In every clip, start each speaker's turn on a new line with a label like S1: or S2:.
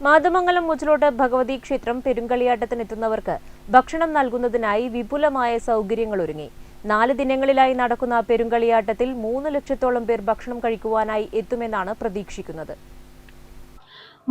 S1: മാതമംഗലം മുച്ചിലോട്ട് ഭഗവതി ക്ഷേത്രം പെരുങ്കളിയാട്ടത്തിനെത്തുന്നവർക്ക് ഭക്ഷണം നൽകുന്നതിനായി വിപുലമായ സൗകര്യങ്ങൾ ഒരുങ്ങി. 4 ദിനങ്ങളിലായി നടക്കുന്ന പെരുങ്കളിയാട്ടത്തിൽ 3 ലക്ഷത്തോളം പേർ ഭക്ഷണം കഴിക്കുവാനായി എത്തുമെന്നാണ് പ്രതീക്ഷിക്കുന്നത്.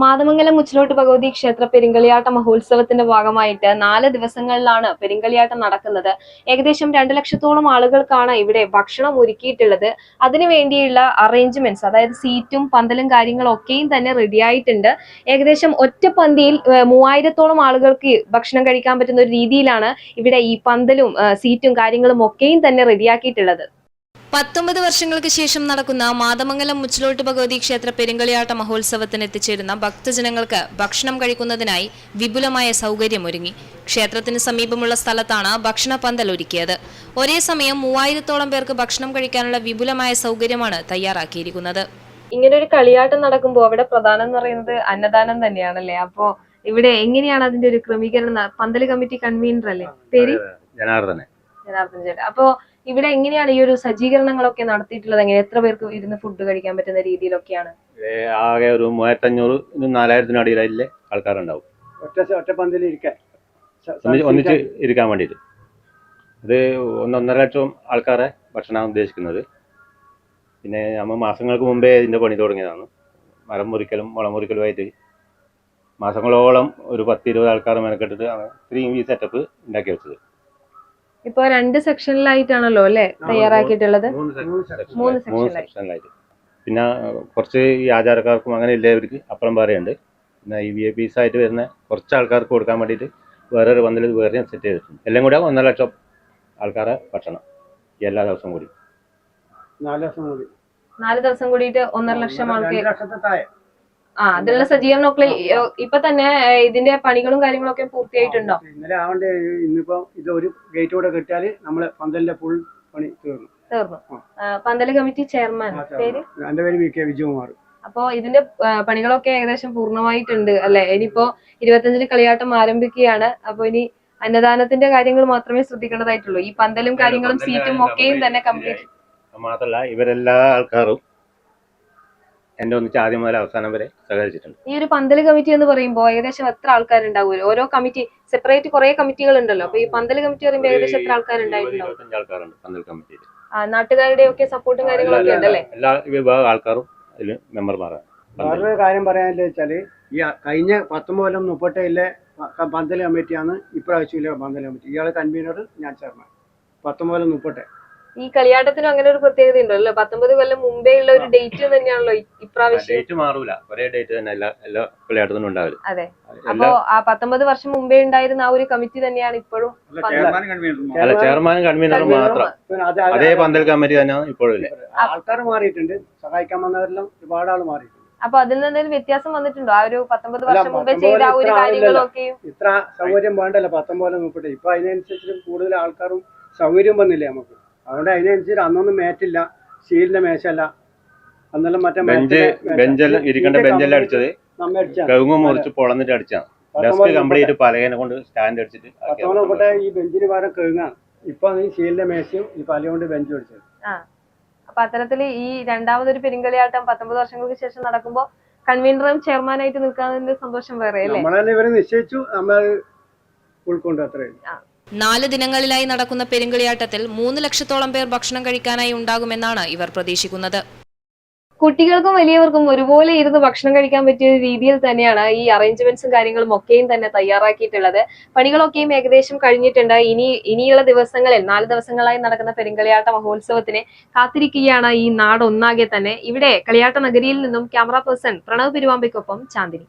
S2: മാതമംഗലം മുച്ചിലോട്ട് ഭഗവതി ക്ഷേത്ര പെരുങ്കളിയാട്ട മഹോത്സവത്തിന്റെ ഭാഗമായിട്ട് 4 ദിവസങ്ങളിലാണ് പെരുങ്കളിയാട്ടം നടക്കുന്നത്. ഏകദേശം 2 ലക്ഷത്തോളം ആളുകൾക്കാണ് ഇവിടെ ഭക്ഷണം ഒരുക്കിയിട്ടുള്ളത്. അതിനു വേണ്ടിയുള്ള അറേഞ്ച്മെന്റ്സ്, അതായത് സീറ്റും പന്തലും കാര്യങ്ങളൊക്കെയും തന്നെ റെഡി ആയിട്ടുണ്ട്. ഏകദേശം ഒറ്റ പന്തിയിൽ 3000-ഓളം ആളുകൾക്ക് ഭക്ഷണം കഴിക്കാൻ പറ്റുന്ന ഒരു രീതിയിലാണ് ഇവിടെ ഈ പന്തലും സീറ്റും കാര്യങ്ങളും ഒക്കെയും തന്നെ റെഡിയാക്കിയിട്ടുള്ളത്. 19 വർഷങ്ങൾക്ക് ശേഷം നടക്കുന്ന മാതമംഗലം മുച്ചിലോട്ട് ഭഗവതി ക്ഷേത്ര പെരുങ്കളിയാട്ട മഹോത്സവത്തിന് എത്തിച്ചേരുന്ന ഭക്തജനങ്ങൾക്ക് ഭക്ഷണം കഴിക്കുന്നതിനായി വിപുലമായ സൗകര്യമൊരുങ്ങി. ക്ഷേത്രത്തിന് സമീപമുള്ള സ്ഥലത്താണ് ഭക്ഷണ പന്തൽ ഒരുക്കിയത്. ഒരേ സമയം 3000-ഓളം പേർക്ക് ഭക്ഷണം കഴിക്കാനുള്ള വിപുലമായ സൗകര്യമാണ് തയ്യാറാക്കിയിരിക്കുന്നത്. ഇങ്ങനൊരു കളിയാട്ടം നടക്കുമ്പോൾ അവിടെ പ്രധാനം എന്ന് പറയുന്നത് അന്നദാനം തന്നെയാണല്ലേ? അപ്പോ ഇവിടെ എങ്ങനെയാണ് അതിന്റെ ഒരു ക്രമീകരണം? പന്തൽ കമ്മിറ്റി കൺവീനർ അല്ലേ? പേര് ജനാർദ്ദനൻ ചേട്ടാ. അപ്പോ ഇവിടെ എങ്ങനെയാണ് ഈ ഒരു സജ്ജീകരണങ്ങളൊക്കെ നടത്തിയിട്ടുള്ളത്? എങ്ങനെ, എത്ര പേർക്ക് ഇരുന്ന് ഫുഡ് കഴിക്കാൻ പറ്റുന്ന രീതിയിലൊക്കെയാണ്?
S3: ആകെ ഒരു 3500-4000 അടിയിലെ ആൾക്കാരുണ്ടാവും ഒന്നിച്ച് ഇരിക്കാൻ വേണ്ടിയിട്ട്. ഇത് 1.5 ലക്ഷം ആൾക്കാരെ ഭക്ഷണം ഉദ്ദേശിക്കുന്നത്. പിന്നെ നമ്മൾ മാസങ്ങൾക്ക് മുമ്പേ ഇതിന്റെ പണി തുടങ്ങിയതാണ്. മരം മുറിക്കലും മുള മുറിക്കലുമായിട്ട് മാസങ്ങളോളം ഒരു 10-20 ആൾക്കാർ മെനക്കെട്ടിട്ട് 3 സെറ്റപ്പ് ഉണ്ടാക്കി വെച്ചത്.
S2: ഇപ്പൊ 2 സെക്ഷനിലായിട്ടാണല്ലോ അല്ലെ തയ്യാറാക്കിയിട്ടുള്ളത്? 3
S3: സെക്ഷനിലായിട്ട്. പിന്നെ കുറച്ച് ഈ ആചാരക്കാർക്കും അങ്ങനെ എല്ലാവർക്ക് അപ്പുറം പറയുന്നുണ്ട്. പിന്നെ ഈ VIP ആയിട്ട് വരുന്ന കുറച്ച് ആൾക്കാർക്ക് കൊടുക്കാൻ വേണ്ടിയിട്ട് വേറൊരു പന്തൽ വേറെ സെറ്റ് ചെയ്തിട്ടുണ്ട്. എല്ലാം കൂടെ 1.5 ലക്ഷം ആൾക്കാരെ ഭക്ഷണം എല്ലാ ദിവസവും കൂടി
S2: 4 ദിവസം കൂടിയിട്ട് 1.5 ലക്ഷം ആൾക്ക്. അതിനുള്ള സജ്ജീകരണമൊക്കെ ഇപ്പൊ തന്നെ ഇതിന്റെ പണികളും കാര്യങ്ങളൊക്കെ പൂർത്തിയായിട്ടുണ്ടോ?
S4: ഇന്നലെ ആവണ്ടേ. ഇന്നിപ്പോ ഇത് ഒരു ഗേറ്റ് കൂടെ കിട്ടിയാല് നമ്മള് പന്തലിന്റെ ഫുൾ പണി തീർന്നു.
S2: പന്തല് കമ്മിറ്റി ചെയർമാൻ പേര്?
S4: എന്റെ പേര് VK വിജയകുമാർ.
S2: അപ്പോ ഇതിന്റെ പണികളൊക്കെ ഏകദേശം പൂർണ്ണമായിട്ടുണ്ട് അല്ലെ? ഇനിയിപ്പോ 25-ന് കളിയാട്ടം ആരംഭിക്കുകയാണ്. അപ്പൊ ഇനി അന്നദാനത്തിന്റെ കാര്യങ്ങൾ മാത്രമേ ശ്രദ്ധിക്കേണ്ടതായിട്ടുള്ളൂ. ഈ പന്തലും കാര്യങ്ങളും സീറ്റും ഒക്കെയും തന്നെ കംപ്ലീറ്റ്.
S3: മാത്രല്ല ഇവരെല്ലാ ആൾക്കാരും എന്റെ ഒന്നിച്ച് ആദ്യം മുതൽ അവസാനം വരെ സഹകരിച്ചിട്ടുണ്ട്.
S2: ഈ ഒരു പന്തല് കമ്മിറ്റി എന്ന് പറയുമ്പോൾ ഏകദേശം എത്ര ആൾക്കാരുണ്ടാവും? ഓരോ കമ്മിറ്റി സെപ്പറേറ്റ് കുറെ കമ്മിറ്റികൾ ഉണ്ടല്ലോ. അപ്പൊ ഈ പന്തല് കമ്മിറ്റി പറയുമ്പോൾ ഏകദേശം എത്ര ആൾക്കാരുണ്ടായിട്ടുണ്ടാവും?
S3: 25 ആൾക്കാരുണ്ട് പന്തൽ കമ്മിറ്റിയിൽ.
S2: നാട്ടുകാരുടെ ഒക്കെ സപ്പോർട്ടും കാര്യങ്ങളൊക്കെ ഉണ്ടല്ലേ?
S3: എല്ലാ വിഭാഗം ആൾക്കാരും അതിൽ മെമ്പർമാരാണ്.
S4: വേറൊരു കാര്യം പറയാനെന്ന് വെച്ചാല് ഈ കഴിഞ്ഞ 19 മുപ്പട്ടയിലെ പന്തൽ കമ്മിറ്റിയാണ് ഇപ്രാവശ്യമില്ല പന്തൽ കമ്മിറ്റി. ഇയാള് കൺവീനർ, ഞാൻ ചെയർമാൻ. 19 മുപ്പട്ടെ.
S2: ഈ കളിയാട്ടത്തിന് അങ്ങനെ ഒരു പ്രത്യേകത ഉണ്ടല്ലോ. 19 കൊല്ലം മുമ്പേ ഉള്ള ഒരു ഡേറ്റ് തന്നെയാണല്ലോ ഇപ്രാവശ്യം.
S3: ഡേറ്റ് മാറൂല, ഒരേ ഡേറ്റ് തന്നെ എല്ലാ കളിയാട്ടത്തിനും ഉണ്ടാവില്ല.
S2: അതെ. അപ്പൊ ആ 19 വർഷം മുമ്പേ ഉണ്ടായിരുന്ന ആ ഒരു കമ്മിറ്റി തന്നെയാണ് ഇപ്പോഴും.
S3: അല്ല, ചെയർമാനും കൺവീനറും മാത്രം അതേ പന്തൽ കമ്മിറ്റി തന്നെയാണ് ഇപ്പോഴും.
S4: ആൾക്കാർ മാറിയിട്ടുണ്ട്, സഹായിക്കാൻ വന്നവരെല്ലാം ഒരുപാട് ആൾ മാറിയിട്ടുണ്ട്.
S2: അപ്പൊ അതിൽ നിന്ന് എന്തെങ്കിലും വ്യത്യാസം വന്നിട്ടുണ്ടോ? ആ ഒരു 19 വർഷം മുമ്പേ ചെയ്ത ആ ഒരു കാര്യങ്ങളൊക്കെയും
S4: ഇത്ര സൗകര്യം വേണ്ടല്ലോ 19 മുപ്പട്ടെ. ഇപ്പൊ അതിനനുസരിച്ച് കൂടുതൽ ആൾക്കാരും സൗകര്യം വന്നില്ലേ നമുക്ക്. അതുകൊണ്ട് അതിനനുസരിച്ച് അന്നൊന്നും മേറ്റില്ല, സ്റ്റീലിന്റെ മേശല്ല. അന്നെല്ലാം മറ്റേ
S3: ബെഞ്ചെല്ലാം ഇരിക്കേണ്ട ബെഞ്ചെല്ലാം അടിച്ചത് കവുങ്ങ് മുറിച്ച് പൊളന്നിട്ട് അടിച്ചാണ്. കംപ്ലീറ്റ് പലകനെ കൊണ്ട് സ്റ്റാൻഡ് അടിച്ചിട്ട്
S4: ഈ ബെഞ്ചിന് പകരം കവുങ്ങാണ്. ഇപ്പൊ ഈ സ്റ്റീലിന്റെ മേശയും ഈ പല കൊണ്ട് ബെഞ്ച് അടിച്ചത്.
S2: അപ്പൊ അത്തരത്തില് ഈ രണ്ടാമതൊരു പെരുങ്കളിയാട്ടം 19 വർഷങ്ങൾക്ക് ശേഷം നടക്കുമ്പോ കൺവീനറും ചെയർമാനായിട്ട് നിൽക്കാതിന്റെ സന്തോഷം വേറെ അല്ലേ?
S4: നമ്മളെ ഇവരെ നിശ്ചയിച്ചു, നമ്മൾ ഉൾക്കൊണ്ട് അത്രയും.
S1: 4 ദിനങ്ങളിലായി നടക്കുന്ന പെരുങ്കളിയാട്ടത്തിൽ 3 ലക്ഷത്തോളം പേർ ഭക്ഷണം കഴിക്കാനായി ഉണ്ടാകുമെന്നാണ് ഇവർ പ്രതീക്ഷിക്കുന്നത്.
S2: കുട്ടികൾക്കും വലിയവർക്കും ഒരുപോലെ ഇരുന്ന് ഭക്ഷണം കഴിക്കാൻ പറ്റിയ രീതിയിൽ തന്നെയാണ് ഈ അറേഞ്ച്മെന്റ്സും കാര്യങ്ങളും ഒക്കെയും തന്നെ തയ്യാറാക്കിയിട്ടുള്ളത്. പണികളൊക്കെയും ഏകദേശം കഴിഞ്ഞിട്ടുണ്ട്. ഇനിയുള്ള ദിവസങ്ങളിൽ 4 ദിവസങ്ങളായി നടക്കുന്ന പെരുങ്കളിയാട്ട മഹോത്സവത്തിന് കാത്തിരിക്കുകയാണ് ഈ നാട് ഒന്നാകെ തന്നെ. ഇവിടെ കളിയാട്ട നഗരിയിൽ നിന്നും ക്യാമറ പേഴ്സൺ പ്രണവ് പെരുവാമ്പയ്ക്കൊപ്പം ചാന്ദിനി.